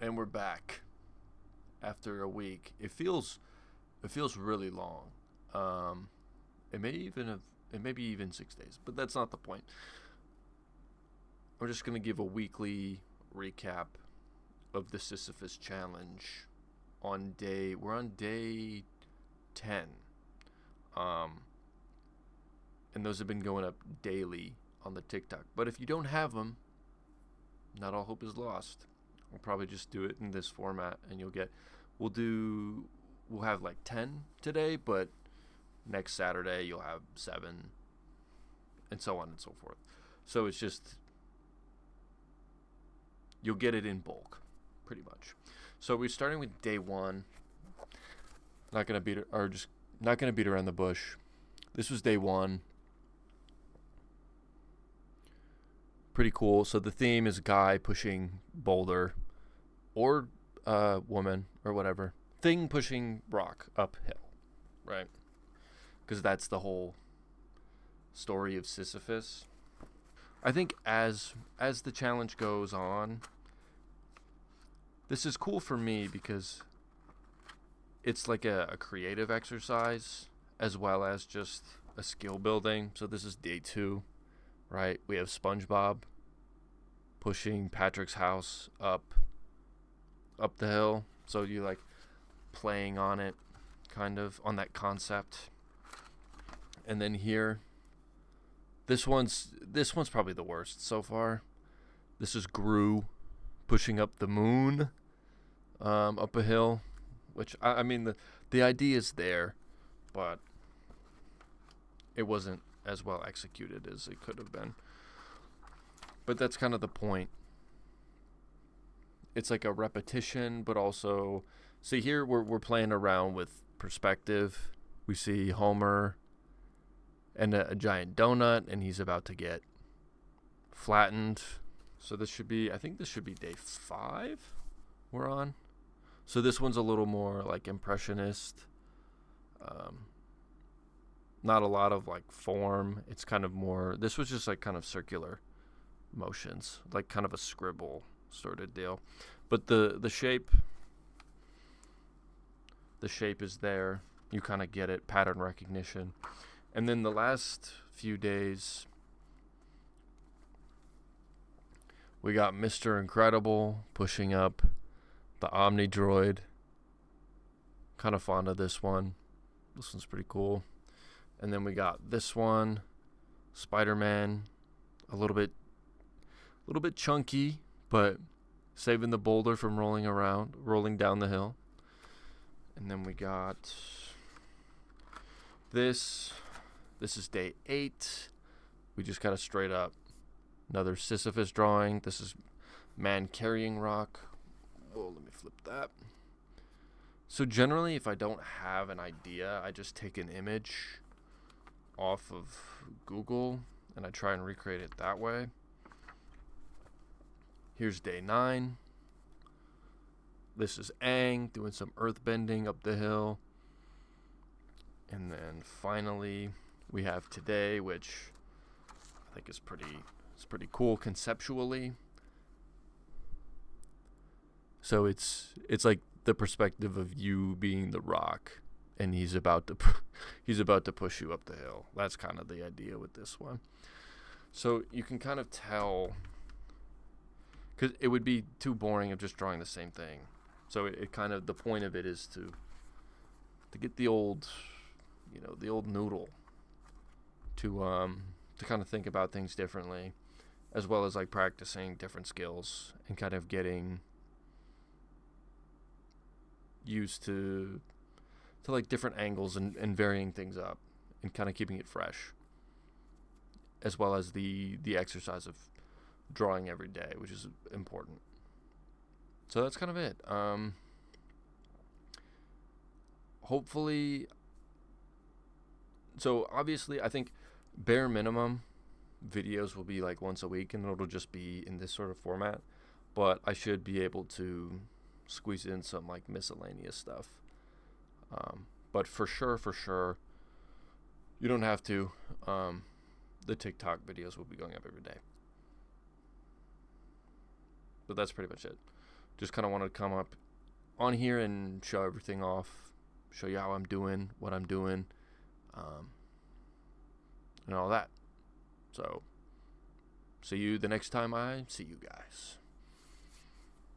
And we're back after a week. It feels really long. Um, it may even have it may be even 6 days, but that's not the point. I'm just gonna give a weekly recap of the Sisyphus challenge. We're on day 10, um, and those have been going up daily on the TikTok. But if you don't have them, not all hope is lost. We'll probably just do it in this format, and we'll do, we'll have like 10 today, but next Saturday you'll have 7, and so on and so forth. So it's just, you'll get it in bulk, pretty much. So we're starting with day 1. Not gonna beat it, or just not gonna beat around the bush. This was day 1. Pretty cool. So the theme is guy pushing boulder, or woman, or whatever thing pushing rock uphill, right? Because that's the whole story of Sisyphus. I think as the challenge goes on, this is cool for me because it's like a creative exercise as well as just a skill building. So this is day 2, right? We have SpongeBob pushing Patrick's house up the hill. So you like playing on it, kind of on that concept. And then here, this one's probably the worst so far. This is Gru pushing up the moon, up a hill, which I mean the idea is there, but it wasn't as well executed as it could have been. But that's kind of the point. It's like a repetition, but also, see here we're playing around with perspective. We see Homer and a giant donut, and he's about to get flattened. So I think this should be day 5 we're on. So this one's a little more like impressionist. Not a lot of like form. It's kind of more, this was just like kind of circular motions, like kind of a scribble sort of deal. But the shape is there. You kind of get it, pattern recognition. And then the last few days, we got Mr. Incredible pushing up the Omni Droid. Kind of fond of this one. This one's pretty cool. And then we got this one, Spider-Man, a little bit chunky, but saving the boulder from rolling down the hill. And then we got this. This is day 8. We just got a straight up another Sisyphus drawing. This is man carrying rock. Whoa, let me flip that. So generally, if I don't have an idea, I just take an image off of Google and I try and recreate it that way. Here's day 9. This is Aang doing some earth bending up the hill. And then finally, we have today, which I think is pretty cool conceptually. So it's like the perspective of you being the rock, and he's about to push you up the hill. That's kind of the idea with this one. So you can kind of tell, because it would be too boring of just drawing the same thing. So it kind of, the point of it is to get the old noodle to kind of think about things differently, as well as like practicing different skills and kind of getting used to like different angles and varying things up and kind of keeping it fresh, as well as the exercise of drawing every day, which is important. So that's kind of it. Hopefully, so obviously I think bare minimum videos will be like once a week, and it'll just be in this sort of format, but I should be able to squeeze in some like miscellaneous stuff. But for sure, you don't have to. The TikTok videos will be going up every day. But that's pretty much it. just kind of wanted to come up on here and show everything off, show you how I'm doing, what I'm doing, and all that. So, see you the next time I see you guys.